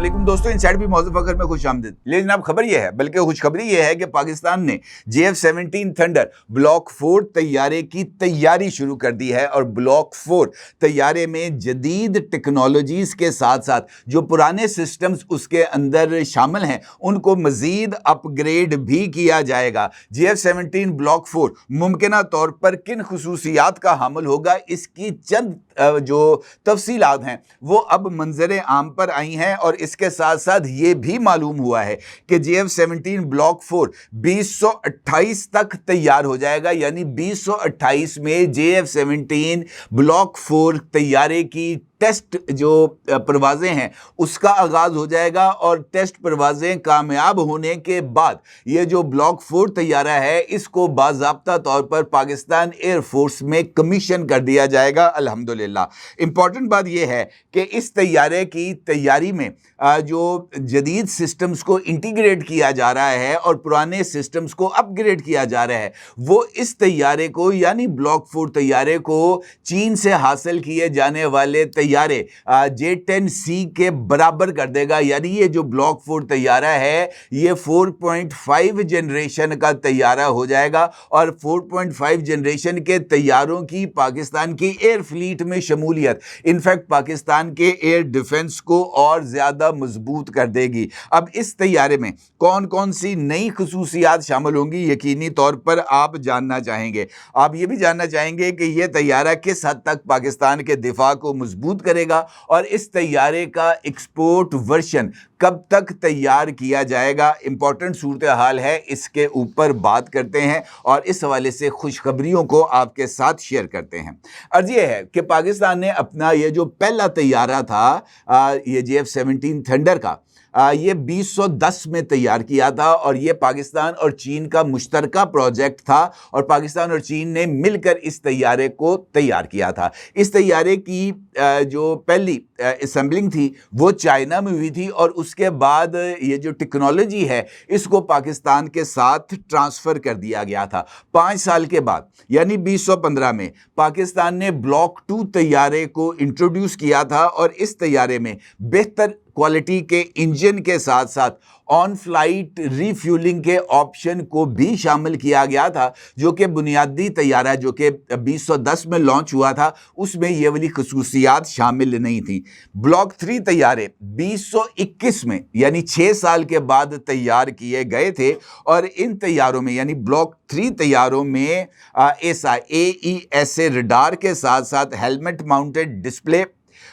अस्सलाम दोस्तों, इनसाइड भी मौजूद फकर में खुश आमदीद। लेकिन अब खबर यह है, बल्कि खुशखबरी यह है कि पाकिस्तान ने JF-17 थंडर ब्लॉक 4 तैयारे की तैयारी शुरू कर दी है और ब्लॉक 4 तैयारे में जदीद टेक्नोलॉजीज के साथ साथ जो पुराने सिस्टम्स उसके अंदर शामिल हैं उनको मजीद अपग्रेड भी किया जाएगा। JF-17 ब्लॉक 4 मुमकिना तौर पर किन खुसूसियात का हामिल होगा, इसकी चंद जो तफसीलात हैं वो अब मंजर आम पर आई हैं और इसके साथ साथ ये भी मालूम हुआ है कि JF-17 ब्लॉक 4 2028 तक तैयार हो जाएगा। यानी 2028 में JF-17 ब्लॉक 4 तैयारे की टेस्ट जो परवाजें हैं उसका आगाज हो जाएगा और टेस्ट परवाजें कामयाब होने के बाद ये जो ब्लॉक 4 तैयारा है इसको बाज़ाब्ता तौर पर पाकिस्तान एयरफोर्स में कमीशन कर दिया जाएगा अल्हम्दुलिल्लाह। इंपॉर्टेंट बात यह है कि इस तैयारे की तैयारी में जो जदीद सिस्टम्स को इंटीग्रेट किया जा रहा है और पुराने सिस्टम्स को अपग्रेड किया जा रहा है वो इस तैयारे को यानी ब्लॉक 4 तैयारे को चीन से हासिल किए जाने वाले तैयारे J-10C के बराबर कर देगा। यानी ये जो ब्लॉक 4 तैयारा है ये 4.5 जनरेशन का तैयारा हो जाएगा और 4.5 जनरेशन के तैयारों की पाकिस्तान की एयर फ्लीट में शमूलियत इनफैक्ट पाकिस्तान के एयर डिफेंस को और ज्यादा मजबूत कर देगी। अब इस तैयारे में कौन कौन सी नई खुसूसियात शामिल होंगी यकीनी तौर पर आप जानना चाहेंगे। आप ये भी जानना चाहेंगे कि यह तैयारा किस हद तक पाकिस्तान के दिफा को मजबूत करेगा और इस तैयारे का एक्सपोर्ट वर्जन कब तक तैयार किया जाएगा। इंपॉर्टेंट सूरत हाल है, इसके ऊपर बात करते हैं और इस हवाले से खुशखबरियों को आपके साथ शेयर करते हैं। अर्ज ये है कि पाकिस्तान ने अपना ये जो पहला तैयारा था ये JF-17 थंडर का ये 2010 में तैयार किया था और ये पाकिस्तान और चीन का मुश्तरका प्रोजेक्ट था और पाकिस्तान और चीन ने मिलकर इस तैयारे को तैयार किया था। इस तैयारे की जो पहली असेंबलिंग थी वो चाइना में हुई थी और उसके बाद ये जो टेक्नोलॉजी है इसको पाकिस्तान के साथ ट्रांसफ़र कर दिया गया था। 5 साल के बाद यानी 2015 में पाकिस्तान ने ब्लॉक 2 तैयारे को इंट्रोड्यूस किया था और इस तैयारे में बेहतर क्वालिटी के इंजन के साथ साथ ऑन फ्लाइट रीफ्यूलिंग के ऑप्शन को भी शामिल किया गया था, जो कि बुनियादी तैयारा जो कि 2010 में लॉन्च हुआ था उसमें ये वाली खसूसियात शामिल नहीं थी। ब्लॉक 3 तैयारे 2021 में यानी 6 साल के बाद तैयार किए गए थे और इन तैयारों में यानी ब्लॉक 3 तैयारों में AESA रडार के साथ साथ helmet mounted display,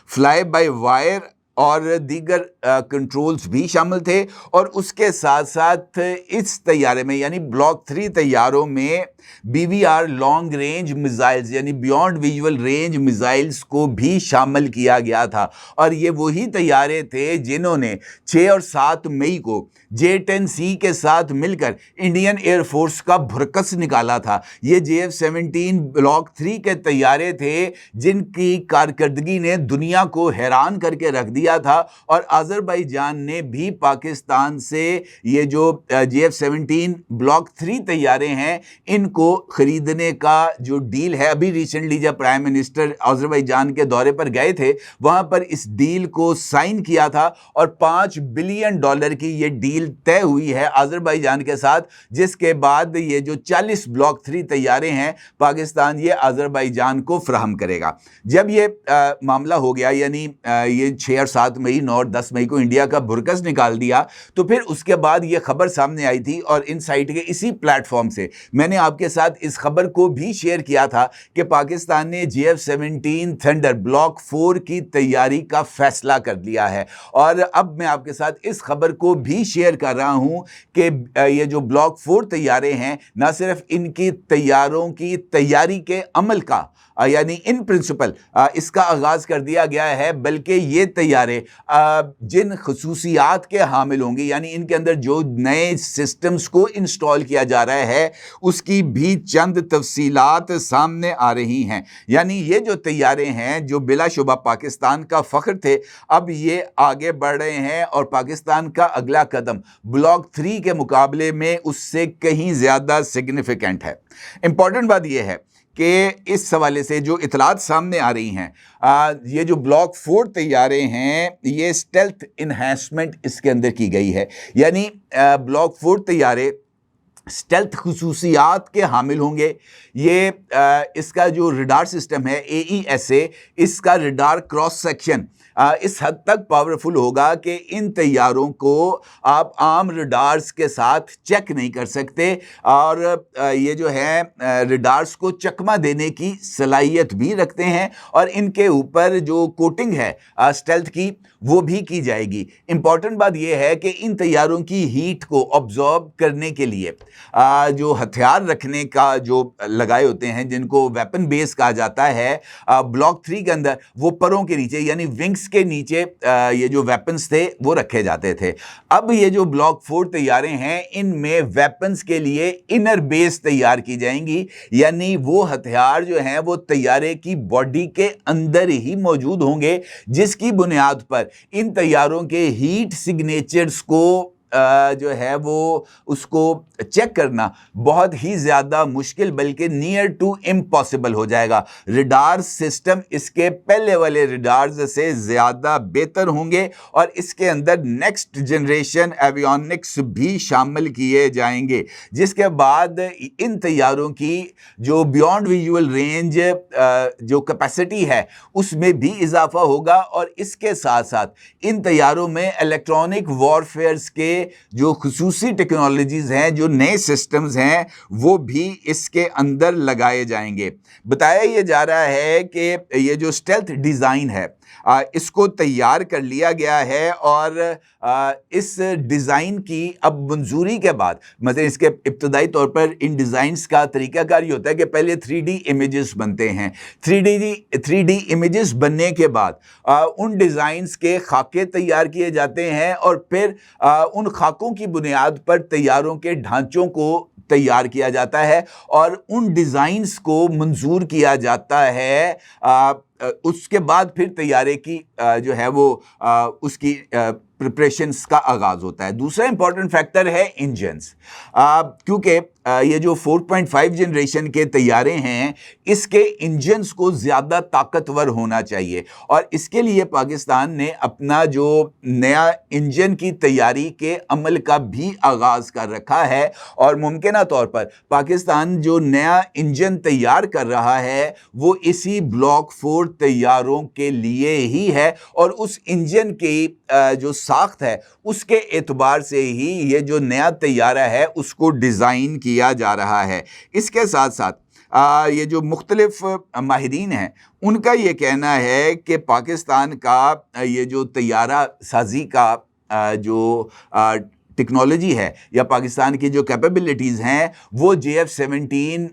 fly by wire और दीगर कंट्रोल्स भी शामिल थे और उसके साथ साथ इस तैयारे में यानी ब्लॉक 3 तैयारों में BVR लॉन्ग रेंज मिसाइल्स यानी बियॉन्ड विजुअल रेंज मिसाइल्स को भी शामिल किया गया था और ये वही तैयारे थे जिन्होंने 6 और 7 मई को J-10C के साथ मिलकर इंडियन एयरफोर्स का भुरकस निकाला था। ये JF-17 ब्लॉक 3 के तैयारे थे जिनकी कारकर्दगी ने दुनिया को हैरान करके रख दिया था और अज़रबैजान ने भी पाकिस्तान से ये जो JF-17 ब्लॉक 3 तैयारे हैं इनको खरीदने का जो डील है, अभी रिसेंटली जब प्राइम मिनिस्टर अज़रबैजान के दौरे पर गए थे वहां पर इस डील को साइन किया था और $5 बिलियन की ये डील तय हुई है अज़रबैजान के साथ, जिसके बाद ये जो 40 ब्लॉक 3 तैयारे हैं पाकिस्तान ये अज़रबैजान को फ्राहम करेगा। जब ये मामला हो गया यानी ये 6 और 7 मई 9 और 10 मई को इंडिया का भुरकस निकाल दिया तो फिर उसके बाद ये खबर सामने आई थी और इनसाइट के इसी प्लेटफॉर्म से मैंने आपके साथ इस खबर को भी शेयर किया था कि पाकिस्तान ने JF-17 थंडर ब्लॉक 4 की तैयारी का फैसला कर लिया है और अब मैं आपके साथ इस खबर को भी शेयर कर रहा हूं कि ये जो ब्लॉक 4 तैयारे हैं ना सिर्फ इनकी तैयारों की तैयारी के अमल का यानी इन प्रिंसिपल इसका आगाज कर दिया गया है, बल्कि ये तैयारे जिन खसूसियात के हामिल होंगे यानी इनके अंदर जो नए सिस्टम्स को इंस्टॉल किया जा रहा है उसकी भी चंद तफसीलात सामने आ रही हैं। यानी ये जो तैयारे हैं जो बिलाशुबा पाकिस्तान का फ़ख्र थे अब ये आगे बढ़ रहे हैं और पाकिस्तान का अगला कदम ब्लॉक 3 के मुकाबले में उससे कहीं ज़्यादा सिग्निफिकेंट है। इंपॉर्टेंट बात यह है कि इस हवाले से जो इतलात सामने आ रही हैं, ये जो ब्लॉक 4 तैयारे हैं, ये स्टेल्थ इन्हांसमेंट इसके अंदर की गई है। यानी ब्लॉक 4 तैयारे स्टेल्थ खुसूसियात के हामिल होंगे। ये इसका जो रडार सिस्टम है AESA, इसका रडार क्रॉस सेक्शन इस हद तक पावरफुल होगा कि इन तैयारों को आप आम रडार्स के साथ चेक नहीं कर सकते, और ये जो है रडार्स को चकमा देने की सलाहियत भी रखते हैं, और इनके ऊपर जो कोटिंग है स्टेल्थ की वो भी की जाएगी। इंपॉर्टेंट बात यह है कि इन तैयारों की हीट को ऑब्जॉर्ब करने के लिए जो हथियार रखने का जो लगाए होते हैं, जिनको वेपन बेस कहा जाता है, ब्लॉक 3 के अंदर वो परों के नीचे यानी विंग्स के नीचे ये जो वेपन्स थे वो रखे जाते थे। अब ये जो ब्लॉक 4 तैयारे हैं, इनमें वेपन्स के लिए इनर बेस तैयार की जाएंगी, यानी वो हथियार जो हैं वो तैयारे की बॉडी के अंदर ही मौजूद होंगे, जिसकी बुनियाद पर इन तैयारों के हीट सिग्नेचर्स को जो है वो उसको चेक करना बहुत ही ज़्यादा मुश्किल बल्कि नियर टू इम्पॉसिबल हो जाएगा। रडार सिस्टम इसके पहले वाले रडार्स से ज़्यादा बेहतर होंगे, और इसके अंदर नेक्स्ट जनरेशन एवियोनिक्स भी शामिल किए जाएंगे, जिसके बाद इन तैयारों की जो बियॉन्ड विजुअल रेंज जो कैपेसिटी है उसमें भी इजाफा होगा, और इसके साथ साथ इन तैयारों में इलेक्ट्रॉनिक वॉरफेयर्स के जो खुसूसी टेक्नोलॉजीज हैं, जो नए सिस्टम्स हैं, वो भी इसके अंदर लगाए जाएंगे। बताया यह जा रहा है कि ये जो स्टेल्थ डिज़ाइन है इसको तैयार कर लिया गया है, और इस डिज़ाइन की अब मंजूरी के बाद, मतलब इसके इब्तदाई तौर पर इन डिज़ाइंस का तरीकाकार ये होता है कि पहले 3D इमेजेस बनते हैं। 3D इमेजेस बनने के बाद उन डिज़ाइंस के खाके तैयार किए जाते हैं, और फिर उन खाकों की बुनियाद पर तैयारों के ढांचों को तैयार किया जाता है, और उन डिज़ाइंस को मंजूर किया जाता है। उसके बाद फिर तैयारे की जो है वो उसकी प्रिपरेशंस का आगाज़ होता है। दूसरा इंपॉर्टेंट फैक्टर है इंजन्स, क्योंकि ये जो 4.5 जनरेशन के तैयारे हैं, इसके इंजन्स को ज़्यादा ताकतवर होना चाहिए, और इसके लिए पाकिस्तान ने अपना जो नया इंजन की तैयारी के अमल का भी आगाज़ कर रखा है, और मुमकिना तौर पर पाकिस्तान जो नया इंजन तैयार कर रहा है वो इसी ब्लॉक 4 तैयारों के लिए ही है, और उस इंजन की जो साख्त है उसके एतबार से ही ये जो नया तैयारा है उसको डिज़ाइन किया जा रहा है। इसके साथ साथ ये जो मुख्तलिफ माहिरीन हैं, उनका ये कहना है कि पाकिस्तान का ये जो तैयारा साजी का जो टेक्नोलॉजी है या पाकिस्तान की जो कैपेबिलिटीज़ हैं, वो JF-17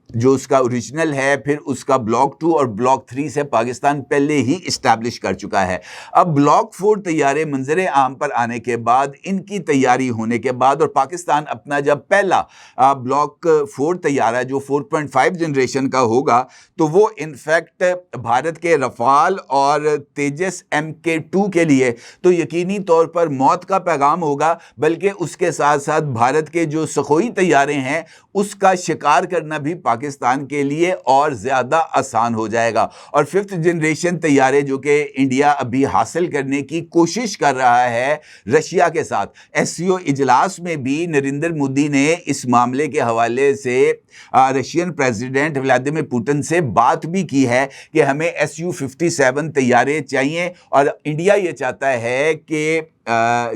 जो उसका ओरिजिनल है, फिर उसका ब्लॉक 2 और ब्लॉक 3 से पाकिस्तान पहले ही इस्टेब्लिश कर चुका है। अब ब्लॉक 4 तैयारे मंजरे आम पर आने के बाद, इनकी तैयारी होने के बाद, और पाकिस्तान अपना जब पहला ब्लॉक 4 तैयारा जो 4.5 जनरेशन का होगा, तो वो इनफैक्ट भारत के रफाल और तेजस MK2 के लिए तो यकीनी तौर पर मौत का पैगाम होगा, बल्कि उसके साथ साथ भारत के जो सखोई तैयारे हैं उसका शिकार करना भी पाकिस्तान के लिए और ज़्यादा आसान हो जाएगा। और 5th जनरेशन तैयारे जो कि इंडिया अभी हासिल करने की कोशिश कर रहा है रशिया के साथ, SCO इजलास में भी नरेंद्र मोदी ने इस मामले के हवाले से रशियन प्रेसिडेंट व्लादिमीर पुतिन से बात भी की है कि हमें Su-57 तैयारे चाहिए, और इंडिया ये चाहता है कि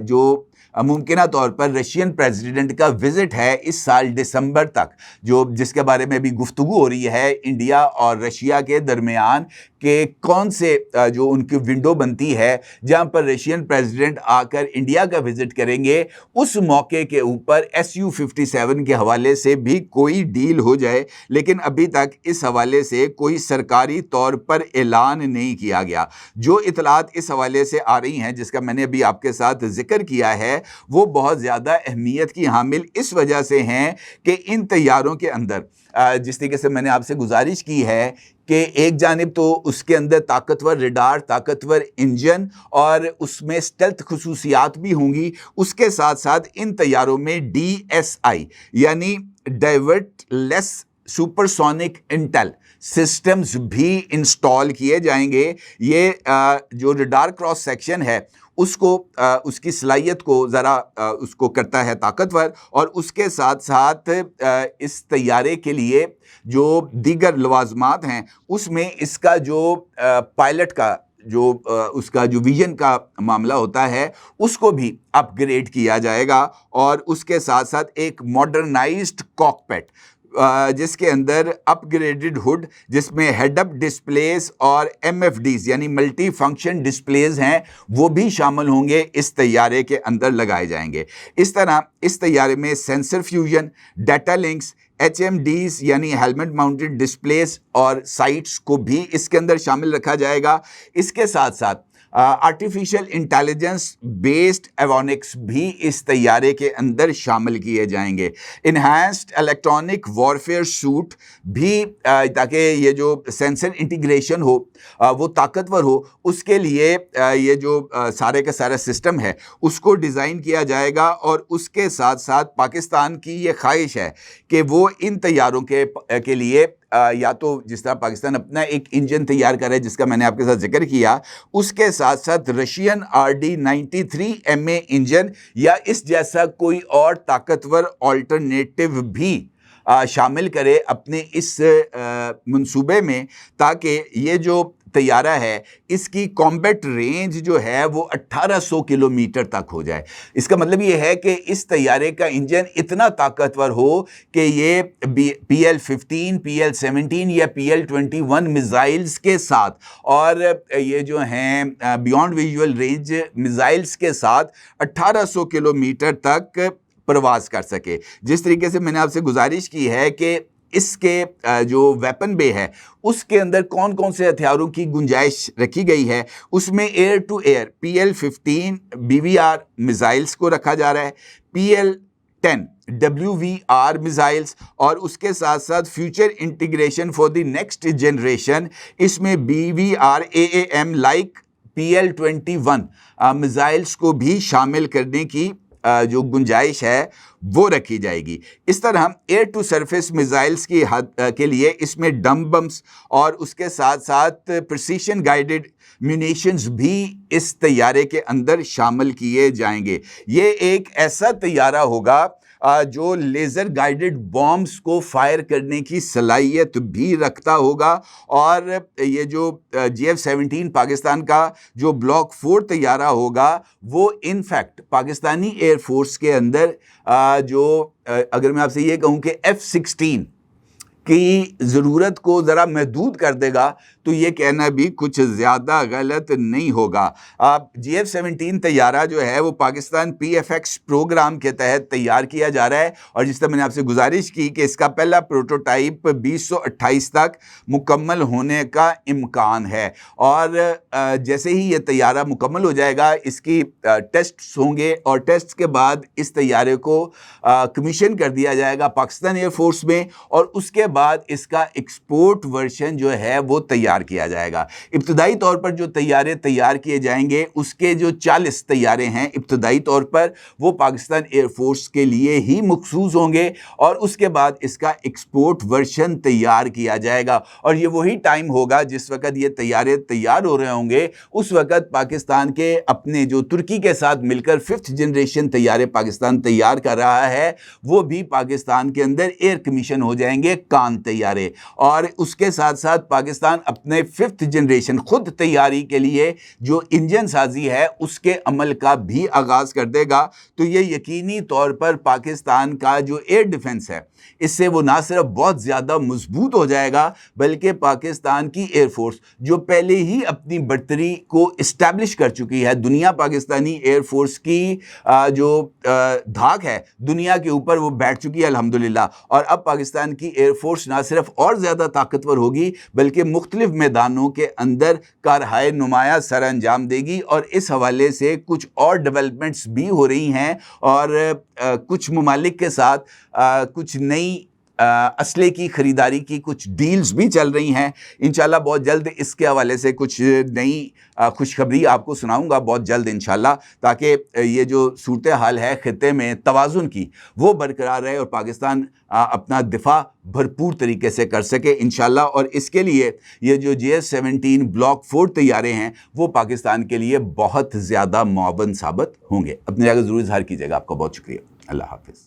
जो मुमकिना तौर पर रशियन प्रेसिडेंट का विज़िट है इस साल दिसंबर तक, जो जिसके बारे में भी गुफ्तगू हो रही है इंडिया और रशिया के दरमियान, कि कौन से जो उनकी विंडो बनती है जहां पर रशियन प्रेसिडेंट आकर इंडिया का विज़िट करेंगे, उस मौके के ऊपर Su-57 के हवाले से भी कोई डील हो जाए। लेकिन अभी तक इस हवाले से कोई सरकारी तौर पर ऐलान नहीं किया गया। जो इतलात इस हवाले से आ रही हैं, जिसका मैंने अभी आपके साथ जिक्र किया है, वो बहुत ज़्यादा अहमियत की हामिल इस वजह से हैं कि इन तैयारों के अंदर जिस तरीके से मैंने आपसे गुजारिश की है कि एक जानिब तो उसके अंदर ताकतवर रडार, ताकतवर इंजन और उसमें स्टेल्थ खुसूसियात भी होंगी, उसके साथ साथ इन तैयारों में DSI यानी divert less supersonic Intel systems भी इंस्टॉल किए जाएंगे। ये जो रडार क्रॉस सेक्शन है उसको उसकी सलाहियत को ज़रा उसको करता है ताकतवर, और उसके साथ साथ इस तैयारे के लिए जो दीगर लवाजमात हैं उसमें इसका जो पायलट का जो उसका जो विजन का मामला होता है उसको भी अपग्रेड किया जाएगा, और उसके साथ साथ एक मॉडर्नाइज्ड कॉकपिट जिसके अंदर अपग्रेडेड हुड जिसमें हेड अप डिस्प्लेस और MFDs यानी मल्टी फंक्शन डिस्प्लेस हैं वो भी शामिल होंगे, इस तैयारे के अंदर लगाए जाएंगे। इस तरह इस तैयारे में sensor fusion, data links, HMDs यानी हेलमेट माउंटेड डिस्प्लेस और साइट्स को भी इसके अंदर शामिल रखा जाएगा। इसके साथ साथ आर्टिफिशियल इंटेलिजेंस बेस्ड एवोनिक्स भी इस तैयारे के अंदर शामिल किए जाएंगे। इन्हांस्ड इलेक्ट्रॉनिक वॉरफेयर सूट भी ताकि ये जो सेंसर इंटीग्रेशन हो वो ताकतवर हो, उसके लिए ये जो सारे का सारा सिस्टम है उसको डिज़ाइन किया जाएगा। और उसके साथ साथ पाकिस्तान की ये ख्वाहिश है कि वो इन तैयारों के लिए या तो जिस तरह पाकिस्तान अपना एक इंजन तैयार करे जिसका मैंने आपके साथ जिक्र किया, उसके साथ साथ रशियन RD-93MA इंजन या इस जैसा कोई और ताकतवर ऑल्टरनेटिव भी शामिल करे अपने इस मंसूबे में, ताकि ये जो तैयारा है इसकी कॉम्बैट रेंज जो है वो 1800 किलोमीटर तक हो जाए। इसका मतलब ये है कि इस तैयारे का इंजन इतना ताकतवर हो कि ये PL-15, PL-17 या PL-21 मिसाइल्स के साथ और ये जो हैं बियॉन्ड विजुअल रेंज मिसाइल्स के साथ 1800 किलोमीटर तक प्रवास कर सके। जिस तरीके से मैंने आपसे गुजारिश की है कि इसके जो वेपन बे है उसके अंदर कौन कौन से हथियारों की गुंजाइश रखी गई है, उसमें air to air PL-15 BVR missiles को रखा जा रहा है, PL-10 WVR मिसाइल्स, और उसके साथ साथ future integration for the next generation इसमें BVR AAM like PL-21 missiles को भी शामिल करने की जो गुंजाइश है वो रखी जाएगी। इस तरह एयर टू सरफेस मिसाइल्स की हद के लिए इसमें डम बम्स और उसके साथ साथ प्रिसीशन गाइडेड म्यूनिशंस भी इस तैयारे के अंदर शामिल किए जाएंगे। ये एक ऐसा तैयारा होगा जो लेज़र गाइडेड बॉम्ब्स को फायर करने की सलाहियत भी रखता होगा, और ये जो GF-17 पाकिस्तान का जो ब्लॉक 4 तैयारा होगा वो इनफैक्ट पाकिस्तानी एयरफोर्स के अंदर जो अगर मैं आपसे ये कहूँ कि F-16 की ज़रूरत को ज़रा महदूद कर देगा तो ये कहना भी कुछ ज़्यादा गलत नहीं होगा। GF-17 तैयारा जो है वो पाकिस्तान PFX प्रोग्राम के तहत तैयार किया जा रहा है, और जिस तरह मैंने आपसे गुजारिश की कि इसका पहला प्रोटोटाइप 2028 तक मुकम्मल होने का इम्कान है, और जैसे ही ये तैयारा मुकम्मल हो जाएगा इसकी टेस्ट्स होंगे, और टेस्ट के बाद इस तैयारे को कमीशन कर दिया जाएगा पाकिस्तान एयरफोर्स में, और उसके बाद इसका एक्सपोर्ट वर्जन जो है वो तैयार किया जाएगा। इब्तदाई तौर पर जो तैयारे तैयार किए जाएंगे उसके जो 40 तैयारे हैं इब्तदाई तौर पर वो पाकिस्तान एयरफोर्स के लिए ही मखसूस होंगे, और उसके बाद इसका एक्सपोर्ट वर्जन तैयार किया जाएगा। और ये वही टाइम होगा जिस वक्त ये तैयारे तैयार हो रहे होंगे, उस वक्त पाकिस्तान के अपने जो तुर्की के साथ मिलकर 5th जनरेशन तैयारे पाकिस्तान तैयार कर रहा है वो भी पाकिस्तान के अंदर एयर कमीशन हो जाएंगे कान तैयारे, और उसके साथ साथ पाकिस्तान अपने 5th जनरेशन खुद तैयारी के लिए जो इंजन साजी है उसके अमल का भी आगाज़ कर देगा। तो ये यकीनी तौर पर पाकिस्तान का जो एयर डिफेंस है इससे वो ना सिर्फ बहुत ज़्यादा मजबूत हो जाएगा बल्कि पाकिस्तान की एयरफोर्स जो पहले ही अपनी बर्तरी को इस्टेब्लिश कर चुकी है, दुनिया पाकिस्तानी एयरफोर्स की जो धाक है दुनिया के ऊपर वो बैठ चुकी है अल्हम्दुलिल्लाह, और अब पाकिस्तान की एयरफोर्स ना सिर्फ और ज़्यादा ताकतवर होगी बल्कि मुख्तलिफ मैदानों के अंदर कारहाय नुमाया सर अंजाम देगी। और इस हवाले से कुछ और डेवलपमेंट्स भी हो रही हैं, और कुछ ममालिक के साथ कुछ नई असले की खरीदारी की कुछ डील्स भी चल रही हैं। इंशाल्लाह बहुत जल्द इसके हवाले से कुछ नई खुशखबरी आपको सुनाऊंगा बहुत जल्द इंशाल्लाह, ताकि ये जो सूरत हाल है खित्ते में तवाज़ुन की वो बरकरार रहे और पाकिस्तान अपना दिफा भरपूर तरीके से कर सके इंशाल्लाह। और इसके लिए ये जो JF-17 ब्लॉक 4 तैयारे हैं वो पाकिस्तान के लिए बहुत ज़्यादा मुआवन साबित होंगे। अपनी राय ज़रूर इज़हार कीजिएगा। आपका बहुत शुक्रिया। अल्लाह हाफ़िज़।